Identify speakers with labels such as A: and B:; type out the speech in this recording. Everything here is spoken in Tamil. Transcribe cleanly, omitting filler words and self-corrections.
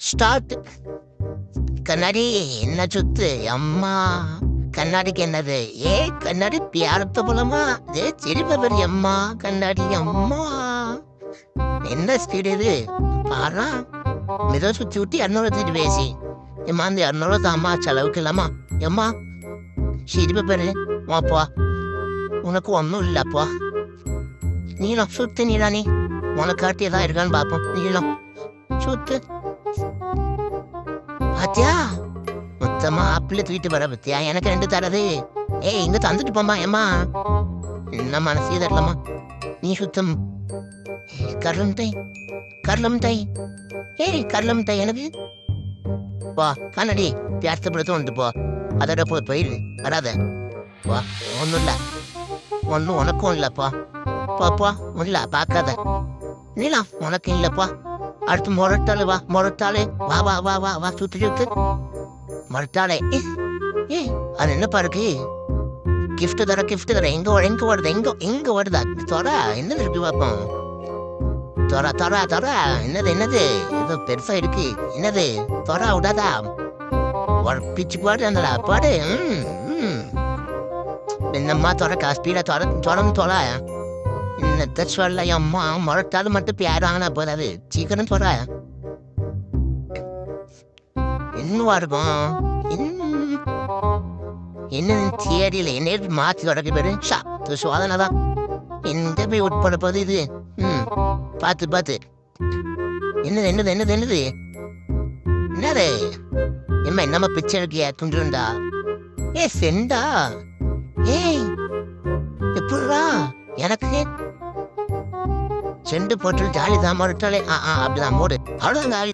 A: ஸ்டார்ட். கண்ணாடி என்ன சுத்து அம்மா, கண்ணாடிக்கு என்னது? ஏ கண்ணாடி பியாரத்த போலமா, ஏ சிரிப்ப பெரிய அம்மா கண்ணாடி அம்மா. என்ன ஸ்பீடு இது பாரா. மித சுத்தி விட்டு 200 பேசி எம்மா, அந்த 200 தாம்மா செலவுக்கு இல்லாமா எம்மா. சிரிப்ப பெரு வாப்பா, உனக்கு ஒன்றும் இல்லப்பா. நீளம் சுத்து நீளா, நீ உனக்கு காட்டி ஏதாவது இருக்கான்னு பார்ப்போம். நீளம் சுத்து பாத்தியா, மொத்தமா ஆப்பிள தூக்கிட்டு வர பத்தியா. எனக்கு 2 தரது. ஏய் இங்க தந்துட்டு போமா ஏமா. என்ன மனசே தரலாமா நீ சுத்தம். கடலம் தை, கடலம் தை, ஏய் கடலம் தை எனக்கு வா. கண்ணாடி பியாசப்படுத்த வந்து போ. அதோட போயிடு வராத வா. ஒன்றும் இல்லை, ஒன்றும் உனக்கும் இல்லப்பா. பாப்பா இல்ல பார்க்காத நீலா, உனக்கு இல்லப்பா. அடுத்து முரட்டாளு வா, முரட்டாளு வா வா வா வா வா. சுத்து சுத்து முரட்டாளே. ஏ அது என்னப்பா இருக்கு? கிஃப்ட் தர, கிஃப்ட் தர. எங்க எங்க வருது? எங்க எங்க வருதா? தொட என்ன இருக்கு பார்ப்போம். தொட தொட தொட. என்னது என்னது? ஏதோ பெருசா இருக்கு. என்னது? தொட விடாதா, பிச்சு பாடு அந்த பாடு. என்னம்மா தொட ஸ்பீடா தொட தொடர்ந்து தொட. என்னத்த சொல்ல அம்மா, முரட்டாலும் மட்டும் பேராங்கனா போதாது, சீக்கிரம் சொல்ற. என்னவா இருக்கும்? என்ன தேடியில என்ன மாத்தி தொடக்க பேரு சோதனைதான். எங்க போய் உட்பட போது இது? பாத்து பாத்து. என்னது என்னது என்னது என்னது என்னது? எம்மா என்னம்மா பிச்சை இருக்கியா துண்டுண்டா? ஏ செண்டா. ஏய் எப்படா எனக்கு செண்டு போட்டு ஜாலி தான் முரட்டாலே. அப்படிதான் மூடு அவ்வளோதாங்க.